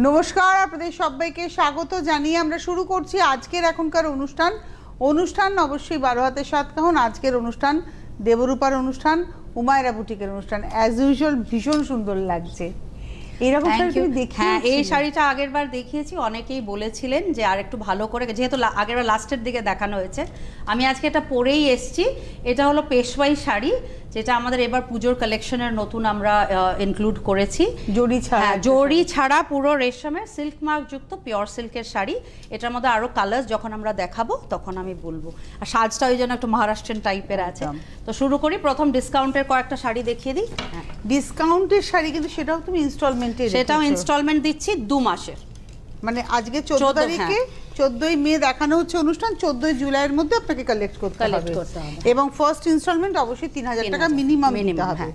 নমস্কার, আপনাদের সবাইকে স্বাগত জানিয়ে আমরা শুরু করছি আজকের এখনকার অনুষ্ঠান অবশ্যই 12 হাতের সাতকাহন। আজকের অনুষ্ঠান দেবরূপার অনুষ্ঠান, উমায়রা বুটিকের অনুষ্ঠান। অ্যাজ ইউজুয়াল ভীষণ সুন্দর লাগছে। এরকম শাড়ি তুমি দেখি? হ্যাঁ, এই শাড়িটা আগের বার দেখিয়েছি, অনেকেই বলেছিলেন যে আর একটু ভালো করে, যেহেতু আগের বার লাস্টের দিকে দেখানো হয়েছে। আমি আজকে এটা পরেই এসছি। এটা হলো পেশওয়াই শাড়ি, যেটা আমাদের এবার পুজোর কালেকশনের নতুন আমরা ইনক্লুড করেছি। জড়ি ছাড়া পুরো রেশমের সিল্ক মার্ক যুক্ত পিওর সিল্কের শাড়ি। এটার মধ্যে আরো কালার যখন আমরা দেখাবো তখন আমি বলবো। আর সাজটা ওই জন্য একটু মহারাষ্ট্রিয়ান টাইপের আছে। তো শুরু করি, প্রথম ডিসকাউন্টের কয়েকটা শাড়ি দেখিয়ে দিই। ডিসকাউন্টের শাড়ি, কিন্তু সেটাও তুমি ইনস্টলমেন্টে? সেটাও ইনস্টলমেন্ট দিচ্ছি 2 মাসের। মানে আজকে 14 তারিখে 14ই মে দেখানো হচ্ছে অনুষ্ঠান, 14ই জুলাইয়ের মধ্যে আপনাকে কালেক্ট করতে হবে। এবং ফার্স্ট ইনস্টলমেন্ট অবশ্যই 3000 টাকা মিনিমাম দিতে হবে।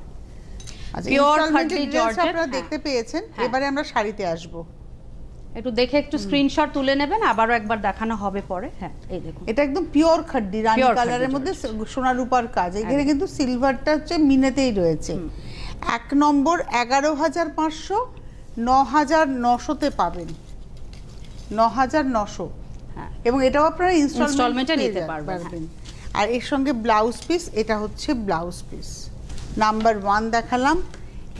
আচ্ছা, পিওর খাদি জর্জেট আপনারা দেখতে পেয়েছেন। এবারে আমরা শাড়িতে আসব। একটু দেখে একটু স্ক্রিনশট তুলে নেবেন, আবারও একবার দেখানো হবে পরে। হ্যাঁ, এই দেখুন, এটা একদম পিওর খাদি রানী কালারের মধ্যে সোনা রূপার কাজ। এখানে কিন্তু সিলভারটা হচ্ছে মিনেতেই রয়েছে। 1 নম্বর 11,500, 9,900-তে পাবেন, 9,900। হ্যাঁ, এবং এটাও আপনারা ইনস্টলমেন্টে নিতে পারবেন। আর এর সঙ্গে ব্লাউজ পিস, এটা হচ্ছে ব্লাউজ পিস। নাম্বার 1 দেখালাম,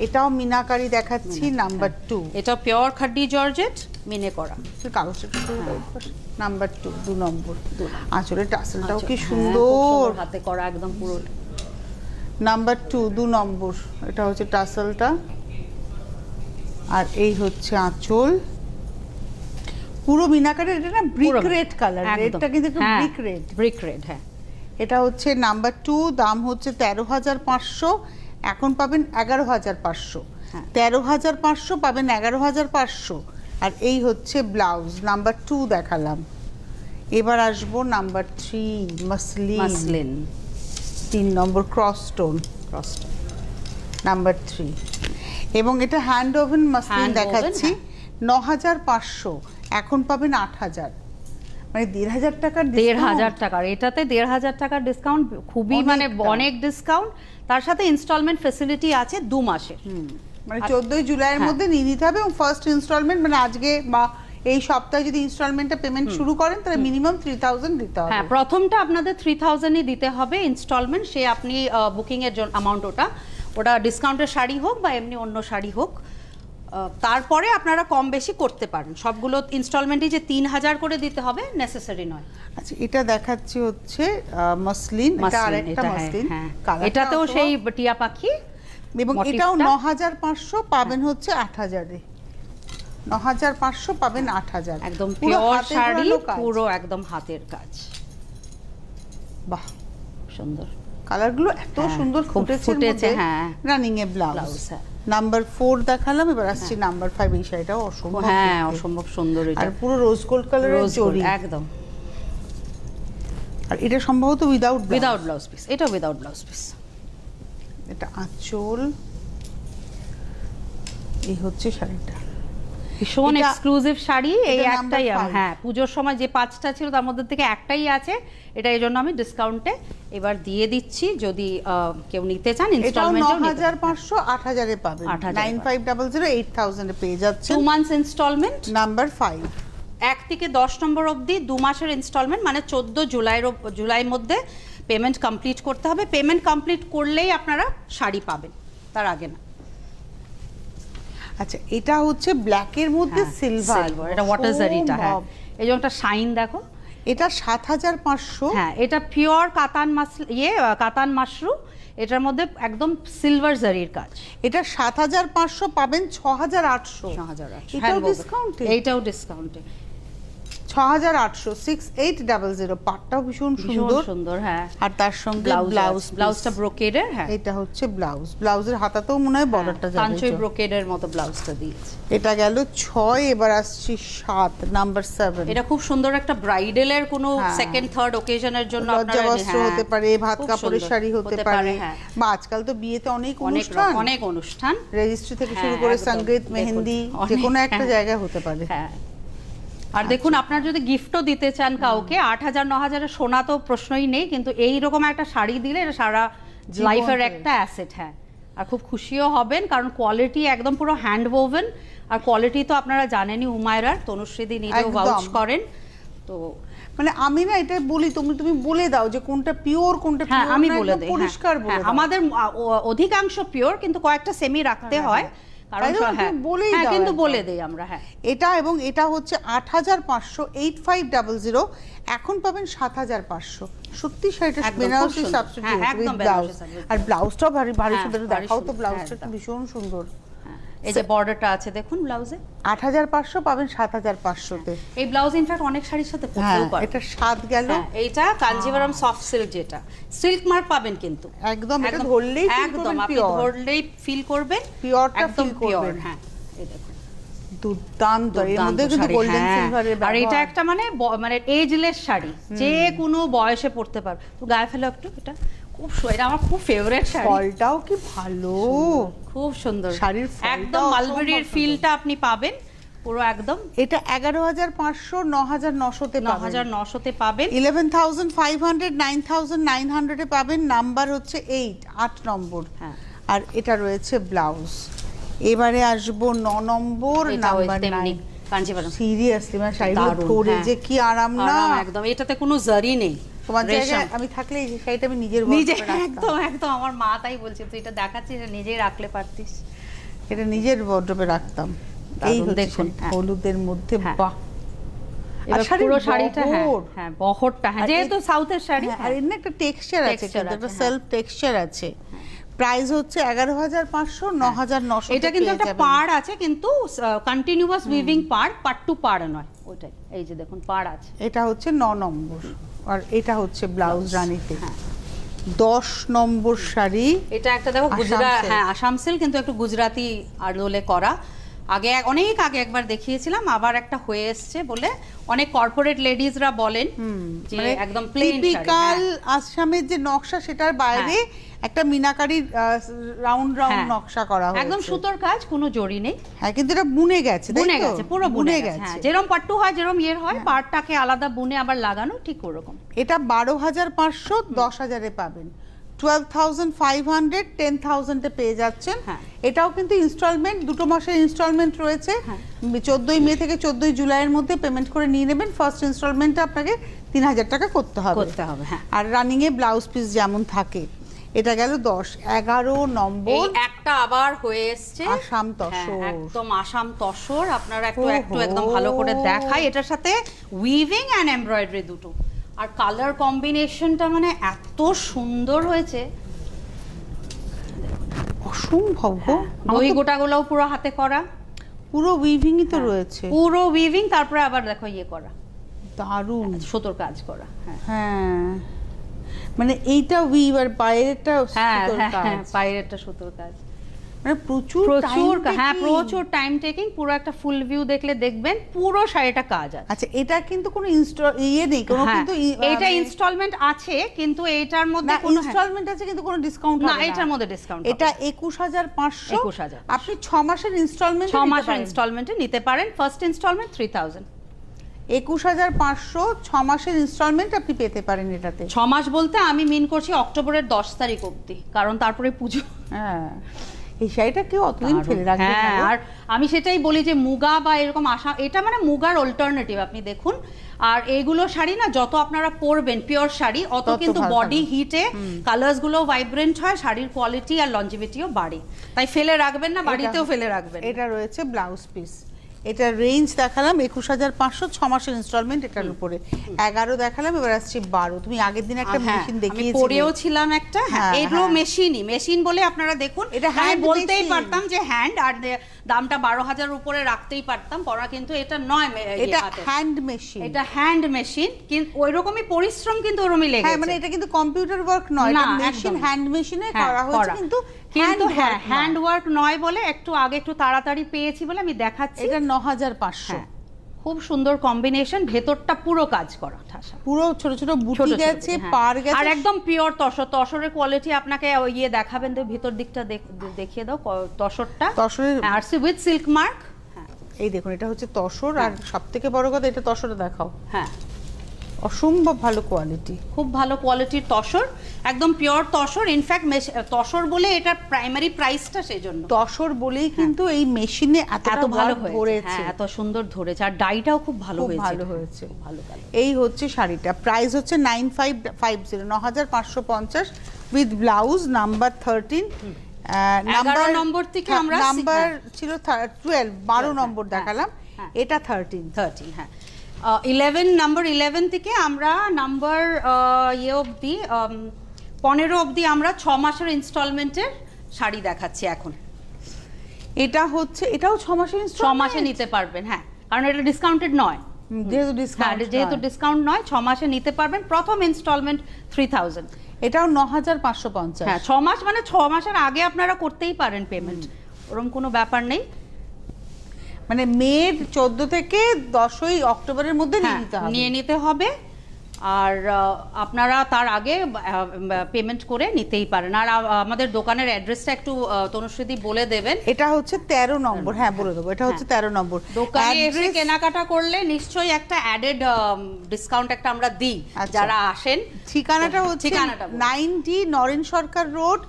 এটাও মিনাকারি দেখাচ্ছি। নাম্বার 2, এটা পিওর খাদি জর্জেট মিনে করা কাগজটা। নাম্বার 2, 2 নম্বর। আঁচলের টাসেলটাও কি সুন্দর, হাতে করা একদম পুরো। নাম্বার 2, 2 নম্বর। এটা হচ্ছে টাসেলটা, আর এই হচ্ছে আঁচল। পুরো মিনাকারি। এটা না ব্রিক রেড কালার, রেডটা কিন্তু একটু ব্রিক রেড। হ্যাঁ, এটা হচ্ছে নাম্বার 2, দাম হচ্ছে 13,500, এখন পাবেন 11,500। 13,500 পাবেন 11,500। আর এই হচ্ছে ব্লাউজ। নাম্বার 2 দেখালাম। এবার আসবো নাম্বার 3, মাসলিন। 3 নম্বর ক্রস স্টোন। নাম্বার 3, এবং এটা হ্যান্ড ওভেন মাসলিন দেখাচ্ছি। 9,500, এখন পাবেন 8,000। মানে 1,500 টাকার, 1,500 টাকার। এটাতে 1,500 টাকার ডিসকাউন্ট, খুবই মানে অনেক ডিসকাউন্ট। তার সাথে ইনস্টলমেন্ট ফ্যাসিলিটি আছে 2 মাসের। মানে 14ই জুলাইয়ের মধ্যে নিয়ে নিতে হবে। এবং ফার্স্ট ইনস্টলমেন্ট মানে আজকে বা এই সপ্তাহে যদি ইনস্টলমেন্টটা পেমেন্ট শুরু করেন, তাহলে মিনিমাম 3,000 দিতে হবে। হ্যাঁ, প্রথমটা আপনাদের 3,000-ই দিতে হবে ইনস্টলমেন্ট। সে আপনি বুকিং এর জন্য অ্যামাউন্ট, ওটা ডিসকাউন্টের শাড়ি হোক বা এমনি অন্য শাড়ি হোক, তারপরে আপনারা কম বেশি করতে পারেন। সবগুলো ইনস্টলমেন্টই যে 3,000 করে দিতে হবে নেসেসারি নয়। আচ্ছা, এটা দেখাচ্ছি হচ্ছে মাসলিন। এটা আরেকটা মাসলিন, এটাতেও সেই টিয়া পাখি। এবং এটাও 9,500, পাবেন হচ্ছে 8,000-এ। 9,500 পাবেন 8,000। একদম পিওর শাড়ি, পুরো একদম হাতের কাজ। বাহ, সুন্দর কালারগুলো এত সুন্দর ফুটেছে। হ্যাঁ, রানিং এ ব্লাউজ। নাম্বার 4 দেখালাম। এবার আসছি নাম্বার 5। এই শাড়িটাও অসম্ভব, হ্যাঁ অসম্ভব সুন্দর। এটা আর পুরো রোজ গোল্ড কালারের জরি একদম। আর এটা সম্ভবত উইদাউট ব্লাউজ পিস। এটা উইদাউট ব্লাউজ পিস। এটা আঁচল। এই হচ্ছে শাড়িটা, ভীষণ এক্সক্লুসিভ শাড়ি। এই একটাই, হ্যাঁ, পুজোর সময় যে 5টা ছিল তার মধ্যে থেকে একটাই আছে। এটা এই জন্য আমি ডিসকাউন্টে এবার দিয়ে দিচ্ছি, যদি কেউ নিতে চান ইনস্টলমেন্টে। 9,500, 8,000-এ পাবেন। 9500, 8,000-এ পেয়ে যাচ্ছে 2 মান্থস ইনস্টলমেন্ট। নাম্বার 5, 1 থেকে 10 নম্বর অবধি 2 মাসের ইনস্টলমেন্ট, মানে 14 জুলাইয়ের মধ্যে পেমেন্ট কমপ্লিট করতে হবে। পেমেন্ট কমপ্লিট করলেই আপনারা শাড়ি পাবেন, তার আগে না। আচ্ছা, এটা হচ্ছে ব্ল্যাকের মধ্যে সিলভার। এটা ওয়াটার জারিটা। হ্যাঁ, এই যে একটা শাইন দেখো। এটা 7,500। হ্যাঁ, এটা পিওর কাতান মাশরু। এটার মধ্যে একদম সিলভার জারির কাজ। এটা 7,500, পাবেন 6,800। এটাও ডিসকাউন্টে। এইটাও ডিসকাউন্টে 6,800, 6,800। পাটটাও ভীষণ সুন্দর। হ্যাঁ, আর তার সঙ্গে ব্লাউজটা ব্রোকেডের। হ্যাঁ, এটা হচ্ছে ব্লাউজের হাতাতেও মনে হয় বর্ডারটা যাবে, কাঞ্চই ব্রোকেডের মতো ব্লাউজটা দিয়েছে। এটা গেল 6। এবার আসছি 7, নাম্বার 7। এটা খুব সুন্দর একটা ব্রাইডালের কোনো সেকেন্ড থার্ড অকেশনের জন্য আপনারা লজ্জাবস্ত্র হতে পারে, ভাত কাপড়ের শাড়ি হতে পারে, বা আজকাল তো বিয়েতে অনেক অনুষ্ঠান, রেজিস্ট্রি থেকে শুরু করে সঙ্গীত, মেহেন্দি, যে কোনো একটা জায়গায় হতে পারে। হ্যাঁ, আর দেখুন, আপনার যদি গিফটও দিতে চান কাউকে, 8,000 9,000-এর সোনা তো প্রশ্নই নেই, কিন্তু এই রকম একটা শাড়ি দিলে এটা সারা লাইফের একটা অ্যাসেট। হ্যাঁ, আর খুব খুশিও হবেন, কারণ কোয়ালিটি একদম পুরো হ্যান্ড ওভেন। আর কোয়ালিটি তো আপনারা জানেনই, উমায়রার তনুশ্রীদি নিজেও একদম। ভাউচ করেন। তো মানে আমি না এটা বলি, তুমি বলে দাও যে কোনটা পিওর কোনটা হ্যাঁ পিওর আমি বলে দিই, পরিষ্কার বলে দাও। আমাদের অধিকাংশ পিওর, কিন্তু কয়েকটা সেমি রাখতে হয়, কারণ তাই তো, হ্যাঁ তুমি বলেই দাও কিন্তু একদম। বলে দেই আমরা। হ্যাঁ এটা এবং এটা হচ্ছে 8500, 8500, এখন পাবেন 7500। সত্যি শাড়িটা একদম, খুব বেনারসি সুন্দর। সাবস্টিটিউট হ্যাঁ, একদম উইথ ব্লাউজ। বেনারসি substitute। আর ব্লাউজটাও ভারী ভারী হ্যাঁ, সুন্দর, ভারী দেখাও তো সুন্দর, ব্লাউজটা হ্যাঁ, ভীষণ সুন্দর। এই যে বর্ডারটা আছে দেখুন ব্লাউজে, 8500 পাবেন 7500-তে। এই ব্লাউজ ইনফ্যাক্ট অনেক শাড়ির সাথে হ্যাঁ, পরতেও পারে। এটা স্বাদ গেল এইটা কাঞ্জিভারাম সফট সিল্ক, যেটা সিল্ক মার্ক পাবেন কিন্তু একদম, এটা ধরলেই একদম আপনি পিওর, ধরলেই ফিল করবেন পিওরটা একদম ফিল পিওর। করবেন। হ্যাঁ এই দেখুন দুর্দান্ত, এর দুর্দান্ত মধ্যে কিন্তু শাড়ি, গোল্ডেন হ্যাঁ। সিলভারের আর এটা একটা মানে এজলেস শাড়ি, যে কোনো বয়সে পরতে পারবে। তো গায়ে ফেলো একটু, এটা খুব এটা আমার খুব ফেভারিট শাড়ি। ফলটাও কি ভালো, খুব সুন্দর শাড়ির ফলটাও একদম মালবেরির অসম্ভব ফিলটা আপনি পাবেন পুরো একদম। এটা 11500, 9900-তে পাবেন, 9900-তে পাবেন। 11500, 9900-এ পাবেন। নাম্বার হচ্ছে 8 নম্বর। হ্যাঁ আর এটা রয়েছে ব্লাউজ। এবারে আসবো 9 নম্বর, এটা ওই নাম্বার তেমনি 9। কাঞ্জিভারাম সিরিয়াসলি মানে শাড়িগুলো দারুণ, পরে হ্যাঁ। যে কি আরাম না, আরাম একদম, এটাতে কোনো জারি নেই। তোমার রেশম। জায়গায় আমি থাকলে এই শাড়িটা আমি নিজের নিজে wardrobe-এ রাখতাম। একদম একদম আমার মা তাই বলছে, তুই এটা দেখাচ্ছিস, এটা নিজেই রাখলে পারতিস। এটা নিজের ওয়ার্ড্রোবে রাখতাম। দারুণ, এই হচ্ছে দেখুন, হ্যাঁ। হলুদের মধ্যে, হ্যাঁ। বাহ। এবার শাড়ির পুরো শাড়িটা বহর। হ্যাঁ বহরটা, হ্যাঁ আর যেহেতু সাউথের শাড়ি, হ্যাঁ, আর এর না একটা টেক্সচার আছে, Texture কিন্তু একটা আছে, সেলফ টেক্সচার আছে। প্রাইস হচ্ছে 11500, 9900। এটা কিন্তু একটা পাড় আছে, কিন্তু কন্টিনিউয়াস উইভিং পাড়, পার্ট টু পাড় নয় ওটাই। এই যে দেখুন পাড় আছে। এটা হচ্ছে 9 নম্বর, আর এটা হচ্ছে ব্লাউজ রানীতে। হ্যাঁ 10 নম্বর শাড়ি। এটা একটা দেখো আসাম গুজরাট, silk। হ্যাঁ আসাম সিল্ক, কিন্তু একটু গুজরাতি আদলে করা। আগে অনেক আগে একবার দেখিয়েছিলাম, আবার একটা হয়ে এসছে বলে অনেক কর্পোরেট লেডিজরা বলেন যে মানে একদম প্লেন টিপিক্যাল আসামের যে নকশা, সেটার বাইরে একটা মিনাকারি রাউন্ড নকশা করা হয়েছে, একদম সুতোর কাজ, কোনো জড়ি নেই। হ্যাঁ, কিন্তু এটা বুনে গেছে, তাই বুনে তো? গেছে, পুরো বুনে গেছে। হ্যাঁ যেরকম পাট্টু হয়, যেরকম ইয়ের হয়, পাড়টাকে আলাদা বুনে আবার লাগানো, ঠিক ওরকম। এটা 12500, 10000-এ পাবেন। 12500, 10000-এ পেয়ে যাচ্ছেন। হ্যাঁ। এটাও কিন্তু ইনস্টলমেন্ট, 2 মাসের ইনস্টলমেন্ট রয়েছে। 14 মে থেকে 14 জুলাইয়ের মধ্যে পেমেন্ট করে নিয়ে নেবেন। ফার্স্ট ইনস্টলমেন্টে আপনাকে 3000 টাকা করতে হবে। হ্যাঁ। আর রানিং এ ব্লাউজ পিস যেমন থাকে। এটা গেল 10। 11 নম্বর, এই একটা আবার হয়ে এসছে আসাম তসর। হ্যাঁ, একদম আসাম তসর। আপনারা একটু ওহো। একদম ভালো করে দেখাই, এটার সাথে উইভিং এন্ড এমব্রয়ডারি দুটো, আর কালার কম্বিনেশনটা মানে এত সুন্দর হয়েছে, অসম্ভব গো। দই গোটাগুলোও পুরো হাতে করা, পুরো উইভিংই তো রয়েছে, পুরো উইভিং, তারপরে আবার দেখো ইয়ে করা, দারুণ। সুতোর কাজ করা। হ্যাঁ হ্যাঁ, মানে এইটা উইভ, আর বাইরেটা হ্যাঁ সুতোর হ্যাঁ, কাজ। বাইরের একটা সুতোর কাজ, মানে প্রচুর হ্যাঁ প্রচুর টাইম টেকিং। পুরো একটা ফুল ভিউ দেখলে দেখবেন পুরো শাড়িটা কাজ আছে। আচ্ছা, এটা কিন্তু কোনো ইয়ে নেই, কোনো হ্যাঁ, কিন্তু এটা ইনস্টলমেন্ট আছে, কিন্তু এটার মধ্যে না, কোনো ইনস্টলমেন্ট আছে কিন্তু কোনো ডিসকাউন্ট না, হবে না। এটার মধ্যে ডিসকাউন্ট এটা 21500। 21500 আপনি 6 মাসের ইনস্টলমেন্ট 6 মাসের ইনস্টলমেন্টে নিতে পারেন। ফার্স্ট ইনস্টলমেন্ট 3000, 21500, 6 মাসের ইনস্টলমেন্ট আপনি পেতে পারেন এটাতে। 6 মাস বলতে আমি মিন করছি অক্টোবরের 10 তারিখ অবধি, কারণ তারপরে পুজো। হ্যাঁ, এই শাড়িটা কেউ অতদিন ফেলে রাখবে না। হ্যাঁ, আর আমি সেটাই বলি যে মুগা বা এরকম আশা, এটা মানে মুগার অল্টারনেটিভ আপনি দেখুন। আর এইগুলো শাড়ি না, যত আপনারা পরবেন পিওর শাড়ি, অত তত কিন্তু ভালো বডি থাকবে। হিটে কালার্স গুলো ভাইব্রেন্ট হয়, শাড়ির কোয়ালিটি আর লঞ্জিভিটিও বাড়ে। তাই ফেলে রাখবেন না, বাড়িতেও ফেলে রাখবেন। এটা রয়েছে ব্লাউজ পিস। এটা রেঞ্জ দেখালাম 21500, 6 মাসের ইনস্টলমেন্ট এটার উপরে। 11 দেখালাম, এবার আসছে 12। তুমি আগের দিন একটা হ্যাঁ, মেশিন আমি দেখিয়েছিলে, পরেও ছিলাম একটা। হ্যাঁ, হ্যাঁ, এগুলো হ্যাঁ। মেশিন বলে আপনারা দেখুন। এটা আমি hand বলতেই machine। পারতাম যে হ্যান্ড, আর দামটা 12000 উপরে রাখতেই পারতাম পড়া, কিন্তু এটা নয়। এটা হ্যান্ড মেশিন। এটা হ্যান্ড মেশিন, কিন্তু ওইরকমই পরিশ্রম কিন্তু ওরকমই লেগেছে। হ্যাঁ, মানে এটা কিন্তু কম্পিউটার ওয়ার্ক নয়, না, এটা মেশিন, একদম। হ্যান্ড মেশিনে হ্যাঁ, করা হয়েছে, কিন্তু হ্যাঁ হ্যান্ড ওয়ার্ক নয় বলে একটু আগে একটু তাড়াতাড়ি পেয়েছি বলে আমি দেখাচ্ছি। এটা 9500। হ্যাঁ, খুব সুন্দর কম্বিনেশন, ভেতরটা পুরো কাজ করা ঠাসা, পুরো ছোট ছোট বুটি ছোট ছোট গেছে, হ্যাঁ। পার গেছে, আর একদম পিওর তসর। তসরের কোয়ালিটি আপনাকে ওই ইয়ে দেখাবেন তো, ভিতর দিকটা দেখিয়ে দাও তসরটা। তসরের আর উইথ সিল্ক মার্ক। হ্যাঁ এই দেখুন, এটা হচ্ছে তসর। আর সবথেকে বড় কথা, এটা তসরে দেখাও। হ্যাঁ, অসম্ভব ভালো কোয়ালিটি। খুব ভালো কোয়ালিটির তসর, একদম পিওর তসর। ইনফ্যাক্ট তসর বলে এটা প্রাইমারি প্রাইসটা সেজন্য তসর বলেই কিন্তু এই মেশিনে এত এত ভালো ভালো হয়েছে, ধরেছে, এত সুন্দর ধরেছে, আর ডাইটাও খুব ভালো খুব হয়েছে, ভালো হয়েছে। ভালো কালার। এই হচ্ছে শাড়িটা, প্রাইস হচ্ছে 9550, 9550 উইথ ব্লাউজ, নাম্বার 13। 11 নম্বর থেকে আমরা নাম্বার ছিল 12, 12 নম্বর দেখালাম, এটা 13, হ্যাঁ। 11 থেকে আমরা নাম্বার অবধি 15 অবধি আমরা 6 মাসের ইনস্টলমেন্টের শাড়ি দেখাচ্ছি এখন। এটা হচ্ছে, এটাও 6 মাসের 6 মাসে নিতে পারবেন, হ্যাঁ, কারণ এটা ডিসকাউন্টেড নয়, যেহেতু ডিসকাউন্ট, যেহেতু ডিসকাউন্ট নয়, 6 মাসে নিতে পারবেন। প্রথম ইনস্টলমেন্ট 3000, এটাও 9550। হ্যাঁ, 6 মাস মানে 6 মাসের আগে আপনারা করতেই পারেন পেমেন্ট, ওরকম কোনো ব্যাপার নেই। মানে মের 14 থেকে 10ই অক্টোবরের মধ্যে নিয়ে নিতে হবে, আর আপনারা তার আগে পেমেন্ট করে নিতেই পারেন। আর আমাদের দোকানের অ্যাড্রেসটা একটু তনুশ্রীদি বলে দেবেন। এটা হচ্ছে 13 নম্বর, হ্যাঁ বলে দেবো, এটা হচ্ছে 13 নম্বর। দোকানে এসে কেনাকাটা করলে নিশ্চয়ই একটা অ্যাডেড ডিসকাউন্ট একটা আমরা দিই যারা আসেন। ঠিকানাটা হচ্ছে 90 নরেন সরকার রোড,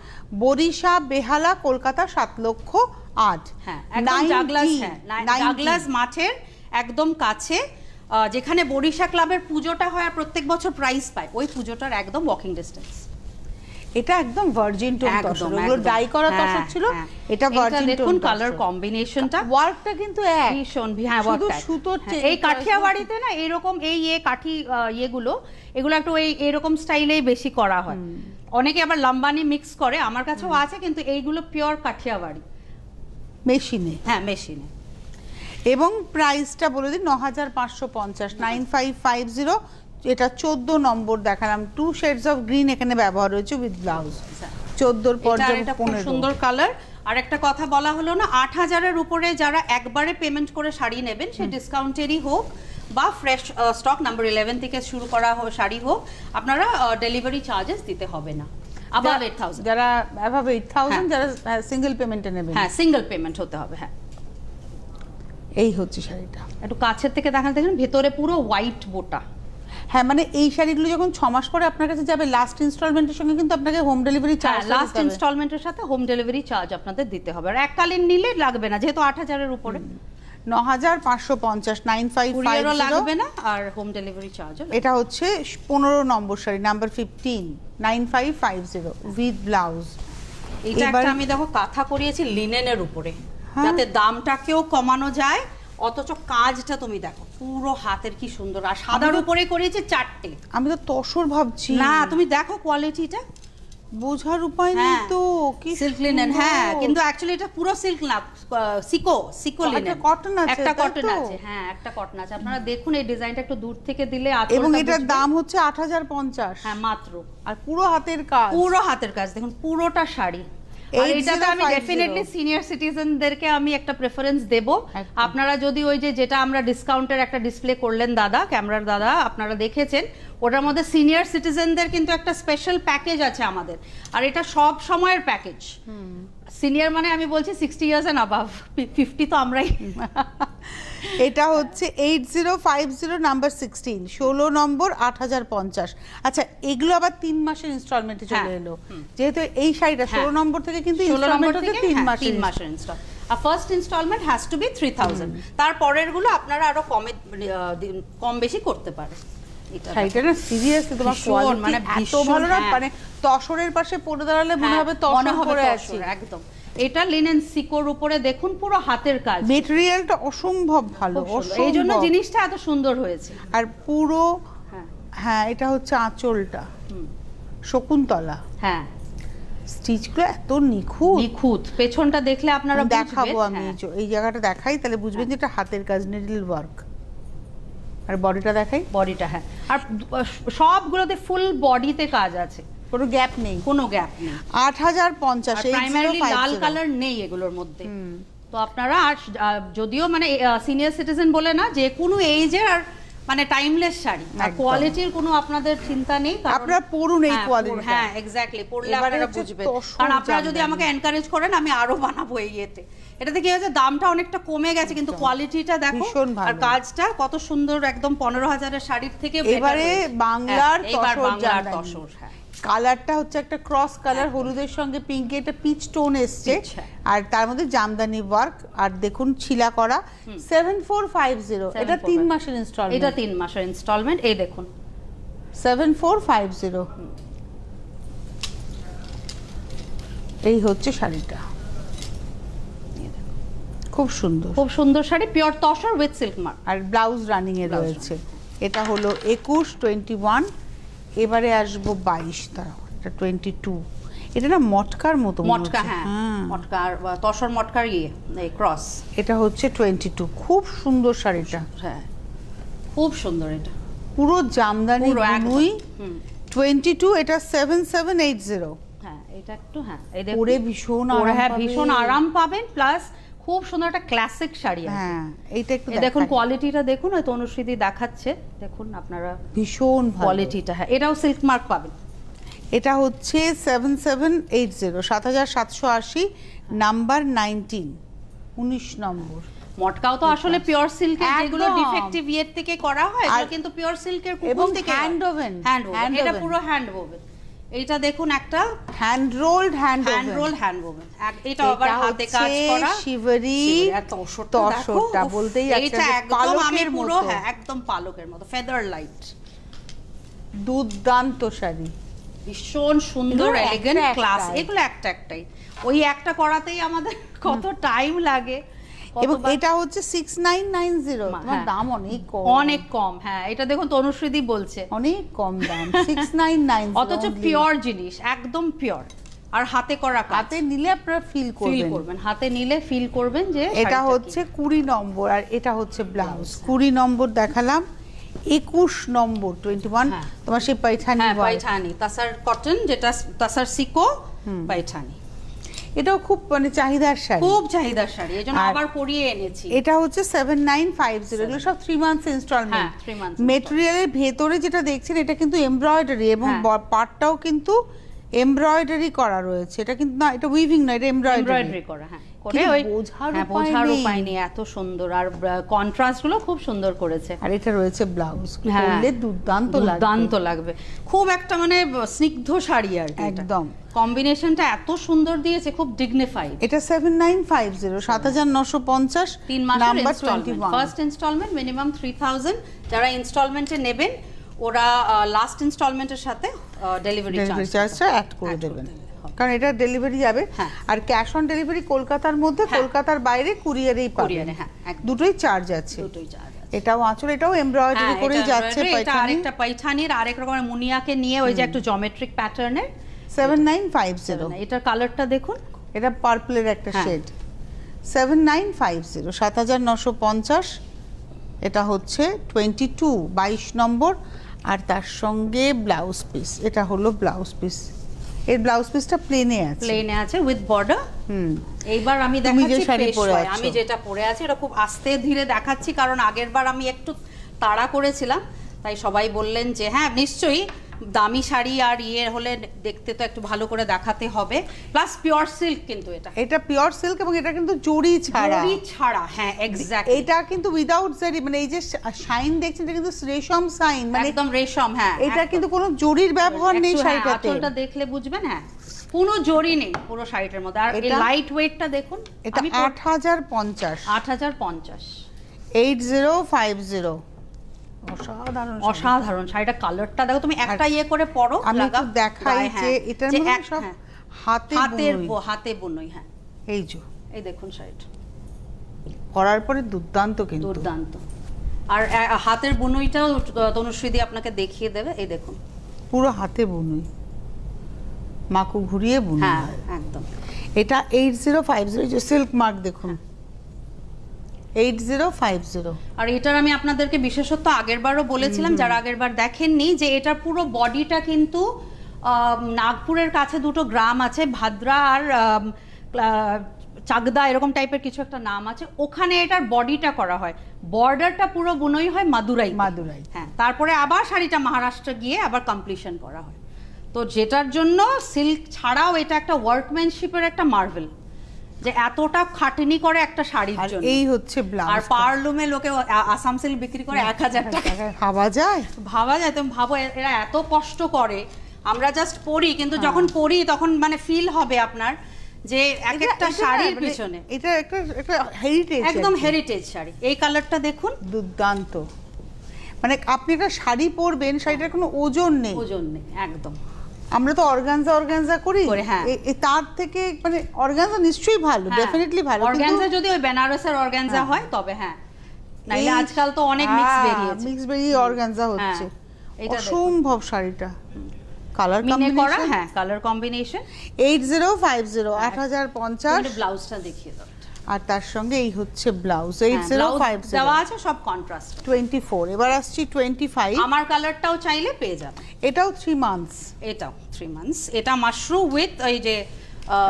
বরিশা, বেহালা, কলকাতা 7,08,000। হ্যাঁ, একদম জাগলাস মাঠের একদম কাছে, যেখানে বরিশা ক্লাবের পুজোটা হয় আর প্রত্যেক বছর প্রাইজ পায়, ওই পুজোটার একদম ওয়াকিং ডিস্টেন্স। এটা একদম ভার্জিন টোন তসর, ওগুলো ডাই করা তসর ছিল, এটা ভার্জিন টোন। দেখুন কালার কম্বিনেশনটা, ওয়ার্কটা কিন্তু এক ভীষণ, হ্যাঁ, শুধু সুতোর এই কাঠিয়াবাড়িতে না এরকম এই কাঠি এগুলো একটু এরকম স্টাইলেই বেশি করা হয়। অনেকে আবার লাম্বানি মিক্স করে, আমার কাছেও আছে, কিন্তু এইগুলো পিওর কাঠিয়াবাড়ি মেশিনে, হ্যাঁ মেশিনে। এবং প্রাইসটা বলে দিই 9550, 9550। এটা 14 নম্বর দেখালাম, 2 শেডস অফ গ্রিন এখানে ব্যবহার হয়েছে উইথ ব্লাউজ। 14 পর এটা খুব সুন্দর কালার। আর একটা কথা বলা হলো না, 8000-এর উপরে যারা একবারে পেমেন্ট করে শাড়ি নেবেন, সে ডিসকাউন্টেরই হোক বা ফ্রেশ স্টক নাম্বার 11 থেকে শুরু করা শাড়ি হোক, আপনারা ডেলিভারি চার্জেস দিতে হবে না। আবার 8000, যারা অ্যাভাব 8000, যারা সিঙ্গেল পেমেন্টে নেবেন, হ্যাঁ সিঙ্গেল পেমেন্ট হতে হবে, হ্যাঁ। এই হচ্ছে শাড়িটা, একটু কাছের থেকে দেখেন, ভেতরে পুরো হোয়াইট বোটা। হ্যাঁ, মানে এই শাড়িগুলো যখন 6 মাস পরে আপনার কাছে যাবে, লাস্ট ইনস্টলমেন্টের সঙ্গে কিন্তু আপনাকে হোম ডেলিভারি চার্জ, লাস্ট ইনস্টলমেন্টের সাথে হোম ডেলিভারি চার্জ আপনাদের দিতে হবে। আর এককালীন নিলে লাগবে না, যেহেতু 8000-এর উপরে। 9550, 9550 লাগবে না, আর হোম ডেলিভারি চার্জ। এটা হচ্ছে 15 নম্বর শাড়ি, নাম্বার 15, 9550 উইথ ব্লাউজ। এটা একটা আমি দেখো কাঁথা করিয়েছি লিনেনের উপরে, যাতে দামটাকেও কমানো যায়, অথচ কাজটা তুমি দেখো পুরো হাতের কি সুন্দর। আর সাদার উপরে করিয়েছে 4টে। আমি তো তসর ভাবছি, না তুমি দেখো কোয়ালিটিটা, বোঝার উপায় নেই তো। কি সিল্ক লিনেন, হ্যাঁ, কিন্তু অ্যাকচুয়ালি এটা পুরো সিল্ক না, সিকো লিনেন, কটন আছে, একটা কটন আছে, হ্যাঁ একটা কটন আছে। আপনারা দেখুন এই ডিজাইনটা একটু দূর থেকে দিলে, এবং এটার দাম হচ্ছে 8050, হ্যাঁ মাত্র। আর পুরো হাতের কাজ, পুরো হাতের কাজ, দেখুন পুরোটা শাড়ি। আর এটাতে আমি ডেফিনেটলি সিনিয়র সিটিজেনদেরকে আমি একটা প্রেফারেন্স দেব। আপনারা যদি ওই যেটা আমরা ডিসকাউন্টের একটা ডিসপ্লে করলেন দাদা, ক্যামেরার দাদা, আপনারা দেখেছেন, ওটার মধ্যে সিনিয়র সিটিজেনদের কিন্তু একটা স্পেশাল প্যাকেজ আছে আমাদের, আর এটা সব সময়ের প্যাকেজ। সিনিয়র মানে আমি বলছি 60 ইয়ার্স এন্ড অ্যাবাভ, 50 তো আমরাই। এটা হচ্ছে 8050, নাম্বার 16, 16 নম্বর, 8050। আচ্ছা, এগুলো আবার 3 মাসের ইনস্টলমেন্টে চলে এলো, যেহেতু এই শাড়িটা 16 নম্বর থেকে কিন্তু 16 নম্বর থেকে 3 মাসের ইনস্টল। আর first instalment has to be 3000, তারপরের গুলো আপনারা আরো কম বেশি করতে পারেন। শাড়িটা না সিরিয়াসলি তোমার কোয়ালিটি মানে এত ভালো না, মানে তসরের পাশে পরে দাঁড়ালে মনে হবে তসর পরে আছে একদম। এটা লিনেন সিকোর উপরে দেখুন, পুরো হাতের কাজ, মেটেরিয়ালটা অসম্ভব ভালো, এই জন্য জিনিসটা এত সুন্দর হয়েছে। আর পুরো, হ্যাঁ এটা হচ্ছে আঁচলটা, শকুন্তলা, হ্যাঁ স্টিচগুলো এত নিখুঁত, পেছনটা দেখলে আপনারা দেখাবো, আমি এই জায়গাটা দেখাই তাহলে বুঝবেন যে এটা হাতের কাজ, নিডল ওয়ার্ক। আর বডিটা দেখাই, বডিটা, হ্যাঁ, আর সবগুলোতে ফুল বডিতে কাজ আছে, কোনো গ্যাপ নেই, কোনো গ্যাপ নেই। 8050, প্রাইমারিলি লাল কালার নেই এগুলোর মধ্যে। তো আপনারা, আর যদিও মানে সিনিয়র সিটিজেন বলে না, যে কোনো এইজের আর মানে টাইমলেস শাড়ি, আর একদম। কোয়ালিটির কোনো আপনাদের চিন্তা নেই, কারণ আপনারা পরুন এই কোয়ালিটি। হ্যাঁ এক্স্যাক্টলি, পরলে এবারে আপনারা হচ্ছে বুঝবেন। তসর কারণ আপনারা যদি জামদানি। আমাকে এনকারেজ করেন আমি আরো বানাবো এই ইয়েতে। এটাতে কি হয়েছে, দামটা অনেকটা কমে গেছে কিন্তু কোয়ালিটিটা দেখো, ভীষণ ভালো। আর কাজটা কত সুন্দর, একদম 15,000-এর শাড়ির থেকে এবারে বাংলার এবার তসর বাংলার জামদানি। তসর, হ্যাঁ কালারটা হচ্ছে একটা ক্রস কালার, হলুদের সঙ্গে পিঙ্কে একটা পিচ টোন এসছে, Peach, হ্যাঁ। আর তার মধ্যে জামদানি ওয়ার্ক, আর দেখুন ছিলা করা। 7450, এটা 3 মাসের ইনস্টলমেন্ট। এটা 3 মাসের ইনস্টলমেন্ট, এই দেখুন 7450। এই হচ্ছে শাড়িটা, খুব সুন্দর। খুব সুন্দর sari, pure tussar with silk mark. আর ব্লাউজ রানিং এ রয়েছে। এটা হলো 21, 21। এবারে আসবো 22, তার এটা 22। এটা না মটকার মতো মনে মটকা, হচ্ছে। হ্যাঁ মটকার, তসর মটকার এই ক্রস। এটা হচ্ছে 22, খুব সুন্দর শাড়িটা, হ্যাঁ খুব সুন্দর, এটা পুরো জামদানি পুরো একদম। বুনুই। হুম, 22, এটা 7780। হ্যাঁ এটা একটু, হ্যাঁ এই পরে ভীষণ পরে আরাম হ্যাঁ পাবে। ভীষণ আরাম পাবেন, প্লাস খুব সুন্দর একটা ক্লাসিক শাড়ি আছে। হ্যাঁ, এইটা একটু দেখুন দেখুন, কোয়ালিটিটা দেখুন, ওই তনুশ্রীদি দেখাচ্ছে, দেখুন আপনারা ভীষণ ভালো কোয়ালিটিটা। হ্যাঁ এটাও সিল্ক মার্ক পাবেন। এটা হচ্ছে 7780, 7780, নাম্বার 19, 19 নম্বর। মটকাও তো আসলে পিওর সিল্কের, যেগুলো একদম। ডিফেক্টিভ ইয়ের থেকে করা হয়, আর- এগুলো কিন্তু পিওর সিল্কের এবং কুকুন থেকে hand woven, হ্যান্ড hand এটা woven। পুরো হ্যান্ড ওভেন। এইটা দেখুন একটা hand rolled, hand roll hand woven, এটা আবার হাতে কাজ করা শিবরি আর তসরটা দেখো, তসরটা উফ, বলতেই যাচ্ছে এইটা যে একদম আমি পালকের পুরো, মতো। হ্যাঁ একদম পালকের মতো, ফেদার লাইট, দুর্দান্ত শাড়ি। ভীষণ সুন্দর, এগুলো এলিগেন্ট, একটা ক্লাস। একটাই। এগুলো একটা একটাই, ওই একটা করাতেই আমাদের কত টাইম লাগে। এবং কতবার- এটা হচ্ছে 6990, তোমার হ্যাঁ। দাম অনেক কম, অনেক কম। হ্যাঁ এটা দেখুন তনুশ্রীদি বলছে, অনেক কম দাম, 6990। অথচ পিওর জিনিস, একদম পিওর, আর হাতে করা কাজ। হাতে নিলে আপনারা ফিল ফিল করবেন। করবেন, হাতে নিলে ফিল করবেন যে এটা শাড়িটা হচ্ছে 20 নম্বর, আর এটা হচ্ছে ব্লাউজ। 20 নম্বর দেখালাম, 21 নম্বর 21, হ্যাঁ। তোমার সেই পাইথানি হ্যাঁ ওয়ার্ক। পাইঠানি, তাসার কটন, যেটা তাসার সিকো পাইঠানি, এটাও খুব মানে চাহিদার শাড়ি। খুব চাহিদার শাড়ি, এজন্য আর আবার পরিয়ে এনেছি। এটা হচ্ছে 7950, এগুলো সব 3 মান্থস ইনস্টলমেন্ট। হ্যাঁ, 3 months মেটেরিয়ালের ভেতরে যেটা দেখছেন এটা কিন্তু এমব্রয়ডারি, এবং হ্যাঁ। পাটটাও কিন্তু এমব্রয়ডারি করা রয়েছে। এটা কিন্তু না, এটা উইভিং না, এটা এমব্রয়ডারি। এমব্রয়ডারি করা, হ্যাঁ করে কিন্তু ওই বোঝার হ্যাঁ, উপায় বোঝার নেই। উপায় নেই, এত সুন্দর, আর কন্ট্রাস্ট গুলো খুব সুন্দর করেছে। আর এটা রয়েছে ব্লাউজ, হ্যাঁ। পরলে দুর্দান্ত লাগবে। দুর্দান্ত লাগবে, খুব একটা মানে স্নিগ্ধ শাড়ি আর কি, একদম। কম্বিনেশনটা এত সুন্দর দিয়েছে, খুব ডিগনিফাইড। এটা 7950, 7950, 3 মাসের number instalment, 21। First instalment minimum 3000, যারা ইনস্টলমেন্টে নেবেন ওরা লাস্ট ইনস্টলমেন্টের সাথে ডেলিভারি ডেলিভারি চার্জ চার্জটা অ্যাড করে দেবেন, কারণ এটা ডেলিভারি যাবে। হ্যাঁ। আর ক্যাশ অন ডেলিভারি কলকাতার মধ্যে, হ্যাঁ। কলকাতার বাইরে কুরিয়ারেই পাবেন। কুরিয়ারে, হ্যাঁ একদম, দুটোই চার্জ আছে। দুটোই চার্জ আছে। এটাও আঁচল, এটাও এমব্রয়ডারি হ্যাঁ, করেই এটা যাচ্ছে embroidery, এটা পাইথানি। আরেকটা পাইথানির আরেক রকমের মুনিয়াকে নিয়ে ওই যে একটু জমেট্রিক প্যাটার্নের। 7950, এটার কালারটা দেখুন, এটা পার্পলের একটা হ্যাঁ। শেড। 7950, 7950। এটা হচ্ছে 22 নম্বর, আর তার সঙ্গে ব্লাউজ পিস। এটা হলো ব্লাউজ পিস, এর ব্লাউজ পিসটা প্লেনে আছে। প্লেনে আছে উইথ বর্ডার। হুম। এইবার আমি তুমি যে দেখাচ্ছি শাড়ি পরে পেশওয়াই। আছো। আমি যেটা পরে আছি এটা খুব আস্তে ধীরে দেখাচ্ছি, কারণ আগেরবার আমি একটু তাড়া করেছিলাম, তাই সবাই বললেন যে হ্যাঁ নিশ্চয়ই দামি শাড়ি আর ইয়ে হলে দেখতে তো একটু ভালো করে দেখাতে হবে, প্লাস পিওর সিল্ক কিন্তু এটা পিওর সিল্ক, এবং এটা কিন্তু জরি ছাড়া। জরি ছাড়া, হ্যাঁ এক্স্যাক্টলি, এটা কিন্তু উইদাউট জারি, মানে এই যে শাইন দেখছেন এটা কিন্তু রেশম শাইন, মানে একদম রেশম। হ্যাঁ এটা কিন্তু কোনো জরির ব্যবহার নেই একটু, হ্যাঁ, শাড়িটাতে। আঁচলটা দেখলে বুঝবেন, হ্যাঁ কোনো জরি নেই পুরো শাড়িটার মধ্যে। আর এটা- লাইট ওয়েটটা দেখুন, এটা আমি 8050, 8050। 8050, অসাধারণ শাড়ি। অসাধারণ শাড়িটা, কালারটা দেখো, তুমি একটা ইয়ে করে পরো, আমি একটু লাগাও, দেখাই গায়ে, যে হ্যাঁ, এটার যে মধ্যে এক- সব হ্যাঁ, হাতে বুনোই। হাতে বুনোই, হ্যাঁ এই যে এই দেখুন শাড়িটা পরার পরে দুর্দান্ত, কিন্তু দুর্দান্ত। আর হাতের বুনোইটাও তনুশ্রীদি আপনাকে দেখিয়ে দেবে, এই দেখুন পুরো হাতে বুনোই, মাকু ঘুরিয়ে বুনোই। হ্যাঁ একদম। এটা 8050, যে সিল্ক মার্ক দেখুন, 8050। আর এটার আমি আপনাদেরকে বিশেষত্ব আগেরবারও বলেছিলাম, যারা আগেরবার দেখেননি, যে এটার পুরো বডিটা কিন্তু নাগপুরের কাছে দুটো গ্রাম আছে, ভাদ্রা আর চাকদা এরকম টাইপের কিছু একটা নাম আছে, ওখানে এটার বডিটা করা হয়, বর্ডারটা পুরো বুনোই হয় মাদুরাই। হ্যাঁ, তারপরে আবার শাড়িটা মহারাষ্ট্র গিয়ে আবার কমপ্লিশন করা হয়। তো যেটার জন্য সিল্ক ছাড়াও এটা একটা ওয়ার্কম্যানশিপের একটা মার্ভেল, যে এতটা খাটনি করে একটা শাড়ির জন্য। এই হচ্ছে ব্লাউজ। আর পারলুমে লোকে আসাম সিল্ক বিক্রি করে 1000 টাকা। ভাবা যায়? ভাবা যায়? তুমি ভাবো এরা এত কষ্ট করে, আমরা জাস্ট পরি, কিন্তু যখন পরি তখন মানে ফিল হবে আপনার যে এক একটা শাড়ির পিছনে এটা একটা হেরিটেজ, একদম হেরিটেজ শাড়ি। এই কালারটা দেখুন, দুর্দান্ত। মানে আপনি একটা শাড়ি পরবেন, শাড়িটার কোনো ওজন নেই, ওজন নেই একদম। আমরা তো অর্গানজা করি, হ্যাঁ, তার থেকে মানে অর্গানজা নিশ্চয়ই ভালো, ডেফিনেটলি ভালো। অর্গানজা যদি ওই বেনারসের অর্গানজা হয় তবে হ্যাঁ, নাইলে আজকাল তো অনেক মিক্স বেরিয়েছে, মিক্স বেরিয়ে অর্গানজা হচ্ছে। এটা অসম্ভব শাড়িটা, কালার মিনে করা, কম্বিনেশন। হ্যাঁ কালার কম্বিনেশন। 8050 8050। ব্লাউজটা দেখিয়ে দাও। আর তার সঙ্গে এই হচ্ছে ব্লাউজ। 8050 দেওয়া আছে সব কন্ট্রাস্ট। 24। এবার আসছি 25। আমার কালারটাও চাইলে পেয়ে যাবেন। এটাও 3 মান্থস। এটাও 3 মান্থস। এটা মাশরু উইথ এই যে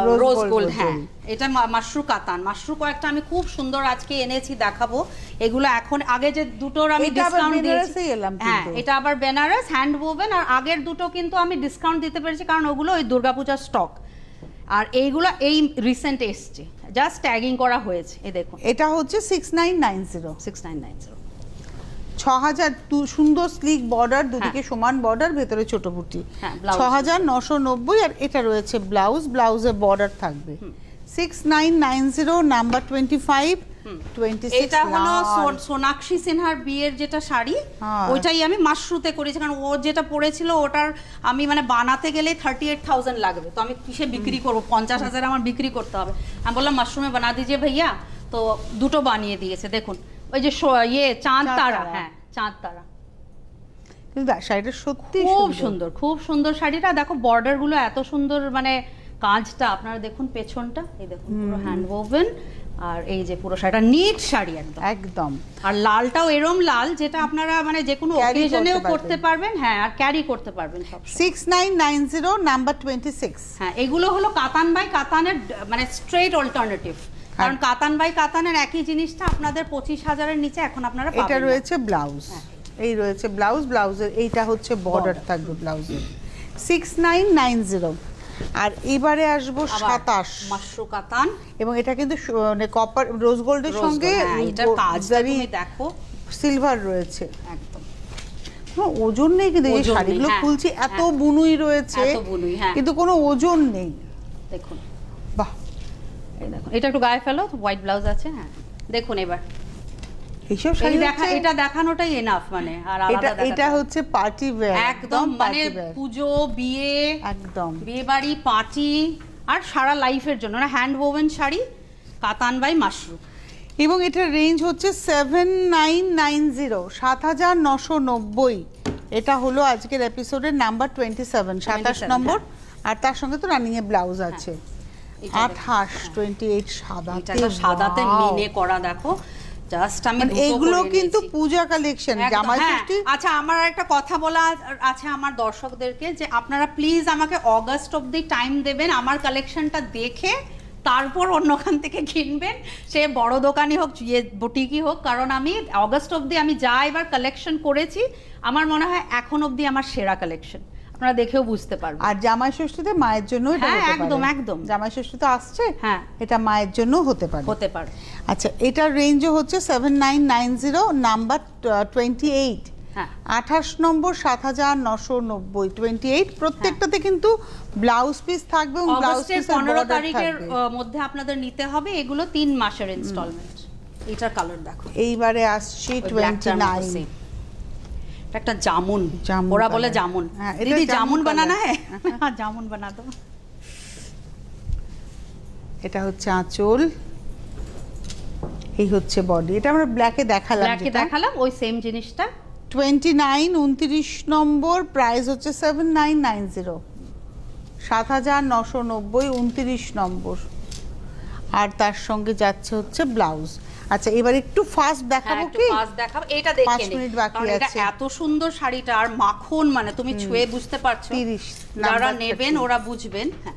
Rose রোজ gold গোল্ড। হ্যাঁ, জরি। এটা মাশরু কাতান। মাশরু কয়েকটা আমি খুব সুন্দর আজকে এনেছি, দেখাবো। এগুলো এখন আগে যে দুটোর আমি এটা আবার ডিসকাউন্ট দিয়েছি, বেনারসেই এলাম হ্যাঁ কিন্তু। এটা আবার বেনারস হ্যান্ড ওভেন। আর আগের দুটো কিন্তু আমি ডিসকাউন্ট দিতে পেরেছি কারণ ওগুলো ওই দুর্গাপূজার স্টক, আর এইগুলো এই রিসেন্ট এসছে, জাস্ট ট্যাগিং করা হয়েছে। এই দেখুন, এটা হচ্ছে 6990। 6990। 6000 সুন্দর স্লিক বর্ডার, দুদিকে সমান বর্ডার, ভেতরে ছোট বুটি। হ্যাঁ, ব্লাউজ 6990। আর এটা রয়েছে ব্লাউজ, ব্লাউজে বর্ডার থাকবে। 6990 নাম্বার 25। 26 এটা হলো সোনাক্ষী সিনহার বিয়ের যেটা শাড়ি, ওইটাই আমি মাশরুতে করেছি, কারণ ও যেটা পরেছিল ওটার আমি মানে বানাতে গেলে 38,000 লাগবে, তো আমি কিসে বিক্রি করবো, 50,000 আমার বিক্রি করতে হবে। আমি বললাম মাশরুমে বানা দিজিয়ে ভাইয়া, তো দুটো বানিয়ে দিয়েছে। দেখুন ওই যে চাঁদ তারা, হ্যাঁ চাঁদ তারা, কিন্তু শাড়িটা সত্যি খুব সুন্দর, খুব সুন্দর শাড়িটা। দেখো বর্ডার গুলো এত সুন্দর, মানে কাজটা আপনারা দেখুন, পেছনটা এই দেখুন পুরো হ্যান্ড ওভেন, আর এই যে পুরো শাড়িটা নিট শাড়ি একদম একদম। আর লালটাও এরম লাল যেটা আপনারা মানে যে কোনো অকেশনেও করতে পারবেন। হ্যাঁ, আর ক্যারি করতে পারবেন সব। 6990 নাম্বার 26। হ্যাঁ, এগুলো হলো কাতান বাই কাতানের মানে স্ট্রেট অল্টারনেটিভ, কারণ কাতান বাই কাতানের একই জিনিসটা আপনাদের 25,000-এর নিচে এখন আপনারা পাবেন। এটা রয়েছে ব্লাউজ, এই রয়েছে ব্লাউজ, ব্লাউজের এইটা হচ্ছে বর্ডার থাকবে ব্লাউজের। 6990। আর এবারে আসবো 27 মাশরু কাতান, এবং এটা কিন্তু মানে কপার রোজ গোল্ডের সঙ্গে এটার কাজটা তুমি দেখো, সিলভার রয়েছে একদম। ওজন নেই কিন্তু এই শাড়িগুলো খুলছি, এত বুনুই রয়েছে কিন্তু কোনো ওজন নেই। দেখুন, বাহ, এই দেখুন, এটা একটু গায়ে ফেলো, হোয়াইট ব্লাউজ আছে। হ্যাঁ দেখুন, এবার এইসব শাড়ি এটা দেখানোটাই এনাফ, মানে আর আলাদা এটা হচ্ছে পার্টি ওয়্যার, একদম মানে পুজো, বিয়ে, একদম বিয়ে বাড়ি, পার্টি, আর সারা লাইফের জন্য না। হ্যান্ড ওভেন শাড়ি, কাতান বাই মাশরু। এবং এটার রেঞ্জ হচ্ছে 7990, 7990। এটা হলো আজকের এপিসোডের নাম্বার 27, 27 নম্বর। আর তার সঙ্গে তো রানিং এ ব্লাউজ আছে। 28 28 সাদাতে মিনে করা, দেখো জাস্ট আমি এগুলো কিন্তু পূজা কালেকশন, জামাই ষষ্ঠী। আচ্ছা, আমার একটা কথা বলা আছে আমার দর্শকদেরকে, যে আপনারা প্লিজ আমাকে অগাস্ট অবধি টাইম দেবেন আমার কালেকশনটা দেখে, তারপর অন্যখান থেকে কিনবেন, সে বড় দোকানই হোক, বুটিকই হোক, কারণ আমি অগাস্ট অবধি আমি যা এবার কালেকশন করেছি আমার মনে হয় এখন অবধি আমার সেরা কালেকশন, আপনারা দেখেও বুঝতে পারবেন। আর জামাই ষষ্ঠীতে মায়ের জন্য এটা হতে পারে, একদম একদম, জামাই ষষ্ঠী তো আসছে, হ্যাঁ এটা মায়ের জন্য হতে পারে। আচ্ছা, এটার রেঞ্জও হচ্ছে 7990 নাম্বার 28। 28 নম্বর 7990, 28। প্রত্যেকটাতে কিন্তু ব্লাউজ পিস থাকবে এবং ব্লাউজ পিসের 15 তারিখের মধ্যে আপনাদের নিতে হবে। এগুলো 3 মাসের ইনস্টলমেন্ট। এটার কালার দেখো। এইবারে আসছে 29। একটা জামুন, ওরা বলে জামুন, দিদি জামুন বানানা হ্যাঁ, জামুন বানা দো। এটা হচ্ছে আঁচল, এই হচ্ছে বডি। এটা আমরা ব্ল্যাকে দেখালাম, ওই সেম জিনিসটা। 29 29 নম্বর, প্রাইস হচ্ছে 7990, 7990, 29 নম্বর। আর তার সঙ্গে যাচ্ছে হচ্ছে ব্লাউজ। আচ্ছা, এবার একটু ফাস্ট দেখাবো কি? ফাস্ট দেখাবো, এটা দেখে 5 মিনিট বাকি আছে। এটা এত সুন্দর শাড়িটা, আর মাখন, মানে তুমি ছুঁয়ে বুঝতে পারছো, 30 যারা নেবেন ওরা বুঝবেন। হ্যাঁ,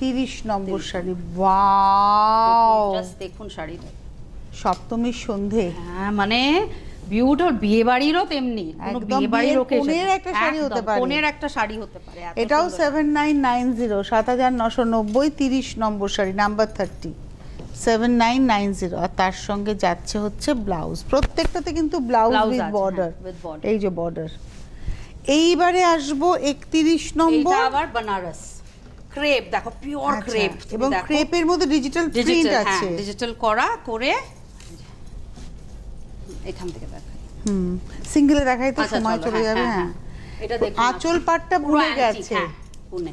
30 নম্বর শাড়ি, ওয়াও জাস্ট দেখুন শাড়িটা, সপ্তমীর সন্ধে, হ্যাঁ মানে বিউটিফুল, বিয়ে বাড়িরও তেমনি, কোনো একদম বিয়ে বাড়ির বিয়ের occasion, কোণের একটা শাড়ি হতে একদম, পারে। কোণের একটা শাড়ি হতে পারে, এত এটাও সুন্দর। 7990, 7990, 30 নম্বর শাড়ি, নাম্বার 30, 7990। আর তার সঙ্গে যাচ্ছে হচ্ছে ব্লাউজ, প্রত্যেকটাতে কিন্তু ব্লাউজ Blouse উইথ আছে, বর্ডার, হ্যাঁ, with border। এই যে বর্ডার। এইবারে আসবো 31 নম্বর, এইটা আবার বেনারস ক্রেপ, দেখো পিওর আচ্ছা, ক্রেপ, এবং ক্রেপের মধ্যে ডিজিটাল প্রিন্ট আছে, ডিজিটাল করা করে, এখান থেকে দেখাই, সিঙ্গেলে দেখাই তো আচ্ছা, সময় চলো, চলে যাবে। হ্যাঁ, এটা দেখুন, আঁচল পাটটা পুরো বুনে antique, গেছে, হ্যাঁ, বুনে।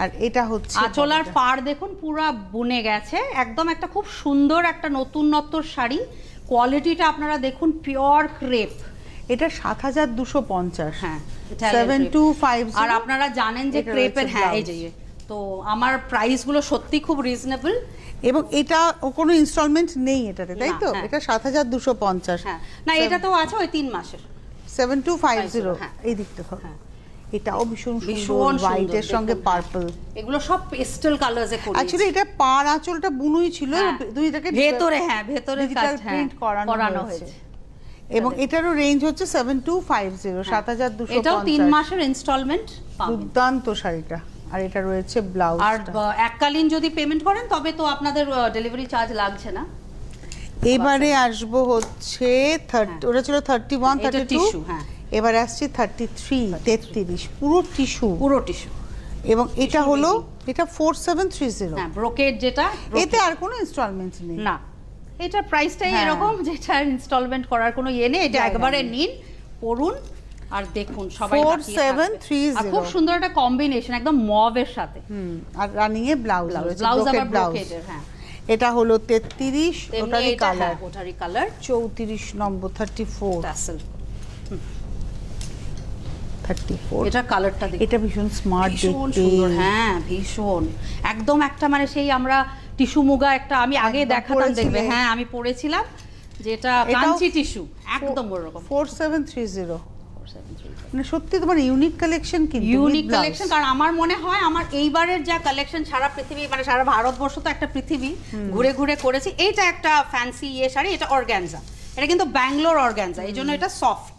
আর এটা হচ্ছে আঁচল আর বর্ডারটা। পাড় দেখুন পুরো বুনে গেছে, একদম একটা খুব সুন্দর একটা নতুনত্ব শাড়ি, কোয়ালিটিটা আপনারা দেখুন, পিওর ক্রেপ। এটা 7250, হ্যাঁ, 7250। আর আপনারা জানেন যে এটা ক্রেপের, রয়েছে হ্যাঁ এই blouse। যে, তো আমার প্রাইস গুলো সত্যি খুব রিজনেবল। এবং এটা কোনো ইনস্টলমেন্ট নেই এটাতে, তাই না, তো? হ্যাঁ। এটা 7250, হ্যাঁ, না এটা তো আছে ওই 3 মাসের। 7250, হ্যাঁ। এই দিকটা থাক। হ্যাঁ। এটাও ভীষণ ভীষণ সুন্দর, সুন্দর, হোয়াইটের সঙ্গে দেখুন, পার্পল। এগুলো সব পেস্টেল কালার্সে করেছি। অ্যাকচুয়ালি এটা পাড় আঁচলটা বুনুই ছিল, হ্যাঁ, দুই এটাকে ভেতরে, হ্যাঁ ভেতরে ডিজিটাল কাজ, হ্যাঁ, প্রিন্ট করানো হয়েছে। এবং এটারও রেঞ্জ হচ্ছে 7250, 7250। এটাও 3 মাসের ইনস্টলমেন্ট পাবেন। দুর্দান্ত শাড়িটা। আর এটা রয়েছে ব্লাউজ, আর এককালীন যদি পেমেন্ট করেন তবে তো আপনাদের ডেলিভারি চার্জ লাগছে না। এবারে আসবো হচ্ছে 30, ওটা ছিল 31, এটা 32, tissue, হ্যাঁ। এবার আসছে 33, 33, পুরো টিস্যু। পুরো টিস্যু, এবং এটা হলো, এটা 4730। হ্যাঁ ব্রোকেড যেটা, এতে আর কোনো ইনস্টলমেন্ট নেই। না এটার প্রাইসটাই হ্যাঁ। এরকম, যেটা ইনস্টলমেন্ট করার কোনো ইয়ে নেই, এটা জায়গা একবারে নেই। নিন, পড়ুন আর দেখুন সবাই তাকিয়ে থাকবে। 4730। আর খুব সুন্দর একটা কম্বিনেশন, একদম মভের সাথে আর রানিং এ ব্লাউজ রয়েছে, ব্লাউজ আবার ব্রোকেড ব্লাউজ। ব্রোকেডের, হ্যাঁ এটা হলো 33, তেমনি ওটারই এটা, হ্যাঁ, কালার ওটারই কালার 34 নম্বর, 34, টাসেল। 34। এটা কালারটা দেখুন, এটা ভীষণ স্মার্ট ভীষণ দেখতে। সুন্দর, হ্যাঁ ভীষণ, একদম একটা মানে সেই আমরা টিস্যু মুগা একটা আমি আগে একদম দেখাতাম, দেখবে, পরেছিলে। হ্যাঁ আমি পরেছিলাম, যেটা এটাও কাঞ্চি টিস্যু, একদম ওরকম। 4730, মানে সত্যি তোমার ইউনিক কালেকশন, কিন্তু ইউনিক কালেকশন, কারণ আমার মনে হয় আমার এইবারের যা কালেকশন সারা পৃথিবী, মানে সারা ভারতবর্ষ তো একটা পৃথিবী ঘুরে ঘুরে করেছি। এইটা একটা ফ্যান্সি ইয়ে শাড়ি, এটা অর্গানজা, এটা কিন্তু ব্যাঙ্গালোর অর্গানজা, এই জন্য এটা সফট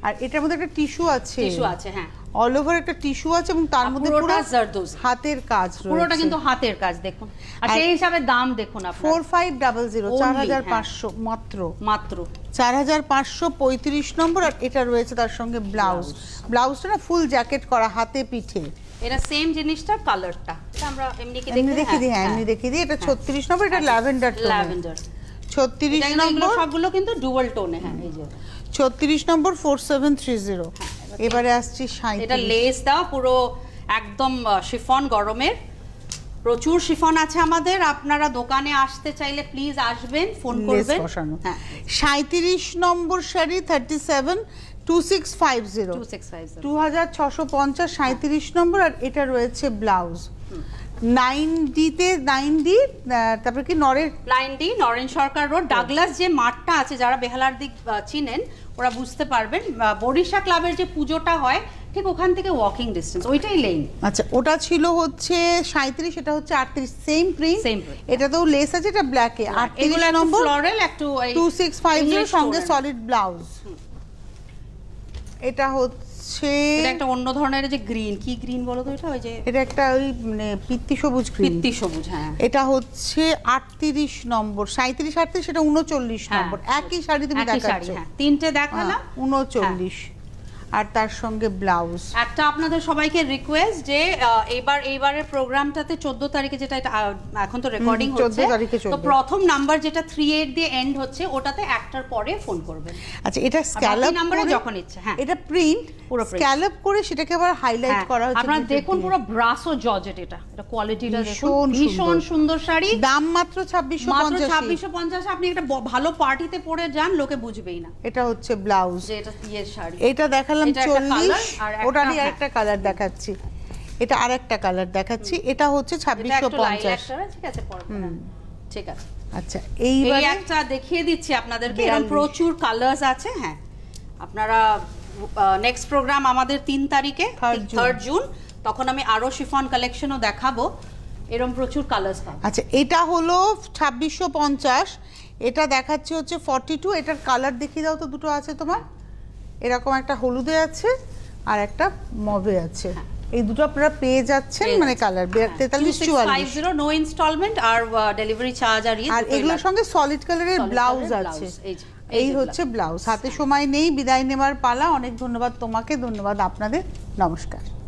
আর এটার মধ্যে একটা টিস্যু আছে, টিস্যু আছে, হ্যাঁ অল ওভার একটা টিস্যু আছে, এবং তার মধ্যে পুরো পুরোটা জারদোজি, হাতের কাজ রয়েছে। পুরোটা কিন্তু হাতের কাজ, দেখুন। আর সেই হিসাবে দাম দেখুন আপনারা, 4500, Only, 4500 মাত্র, মাত্র 4535 নম্বর। আর এটা রয়েছে তার সঙ্গে ব্লাউজ, ব্লাউজটা না ফুল জ্যাকেট করা, হাতে পিঠে। এটা সেম জিনিসটা, কালারটা এটা আমরা এমনি কি এমনি দেখি, দেখে দিই, হ্যাঁ এমনি দেখে দিই। এটা 36 নম্বর, এটা ল্যাভেন্ডার টোন, ল্যাভেন্ডার 36 নম্বর, সবগুলো কিন্তু ডুয়াল টোনে, হ্যাঁ এই যে 36 নম্বর, 4730। এবারে আসছি এটা 37। লেস দাও পুরো একদম শিফন, গরমের প্রচুর শিফন আছে আমাদের, আপনারা দোকানে আসতে চাইলে প্লিজ আসবেন, ফোন করবেন। হ্যাঁ 37 নম্বর শাড়ি, 37, 2650, 2650, 2650, 37 নম্বর। আর এটা রয়েছে ব্লাউজ 9D-তে, 9D, তারপর কি নরের 9D নরেন সরকার রোড, ডাগলাস যে মাঠটা আছে, যারা বেহালার দিক চিনেন ওরা বুঝতে পারবেন, বরিশা ক্লাবের যে পুজোটা হয় ঠিক ওখান থেকে ওয়াকিং ডিস্টেন্স, ওইটাই লেন। আচ্ছা, ওটা ছিল হচ্ছে 37, এটা হচ্ছে 38, সেম প্রিন্ট, Same print। এটাতেও লেস আছে, এটা ব্ল্যাকে। 38 নম্বর, ফ্লোরাল, একটু 2650 সঙ্গে সলিড ব্লাউজ। এটা হচ্ছে, এটা একটা অন্য ধরনের, যে গ্রিন, কি গ্রিন বলো তো, এটা ওই যে এটা একটা ওই মানে পিত্তি সবুজ গ্রিন। পিত্তি সবুজ, হ্যাঁ এটা হচ্ছে 38 নম্বর, 37, 38, এটা 39 হ্যাঁ। নম্বর। একই শাড়ি তুমি একই শাড়ি, দেখাচ্ছ, হ্যাঁ তিনটে দেখালাম। 39। আর তার সঙ্গে ব্লাউজ। একটা আপনাদের সবাইকে রিকোয়েস্ট যে এইবারের প্রোগ্রামটাতে 14 তারিখে, যেটা এটা এখন তো রেকর্ডিং 14 হচ্ছে, তারিখে তো চলবে। প্রথম নাম্বার যেটা 38 দিয়ে এন্ড হচ্ছে, ওটাতে একটার পরে ফোন করবেন। আচ্ছা, এটা স্ক্যালপ নাম্বারে করে, যখন ইচ্ছে, হ্যাঁ এটা প্রিন্ট পুরো print। স্ক্যালপ করে সেটাকে আবার হাইলাইট হ্যাঁ, করা হচ্ছে। আপনারা দুটো দেখুন দিয়ে। পুরো ব্রাসো জর্জেট, এটা কোয়ালিটিটা দেখুন, ভীষণ ভীষণ সুন্দর শাড়ি, দাম মাত্র মাত্র 2650। 2650। আপনি একটা ভালো পার্টিতে পরে যান, লোকে বুঝবেই না এটা হচ্ছে ব্লাউজ, যে এটা ইয়ের শাড়ি। এটা দেখালাম এটা একটা 40, colour, আর একটা, ওটারই হ্যাঁ। আরেকটা কালার দেখাচ্ছি, এটা আরেকটা কালার দেখাচ্ছি, এটা হচ্ছে এটা একটু 2650। lilac color, ঠিক আছে পরবে, হ্যাঁ, ঠিক আছে। আচ্ছা, এই এইবারে একটা দেখিয়ে দিচ্ছি আপনাদেরকে, এরকম 42 প্রচুর কালার্স আছে, হ্যাঁ আপনারা নেক্সট প্রোগ্রাম আমাদের 3 তারিখে, 3rd June। 3rd জুন, তখন আমি আরো শিফন কালেকশনও দেখাবো। এরকম প্রচুর কালার্স পাবে। আচ্ছা, এটা হলো 2650, এটা দেখাচ্ছে হচ্ছে 42। এটার কালার দেখিয়ে দাও তো, দুটো আছে তোমার, এরকম একটা হলুদে আছে আর একটা মভে আছে। এই দুটো আপনারা পেয়ে যাচ্ছেন, মানে কালার 43 44। নো ইনস্টলমেন্ট আর ডেলিভারি চার্জ আর এগুলোর সঙ্গে সলিড কালারের ব্লাউজ আছে। এই হচ্ছে ব্লাউজ। হাতে সময় নেই, বিদায় নেবার পালা। অনেক ধন্যবাদ তোমাকে, ধন্যবাদ আপনাদের, নমস্কার।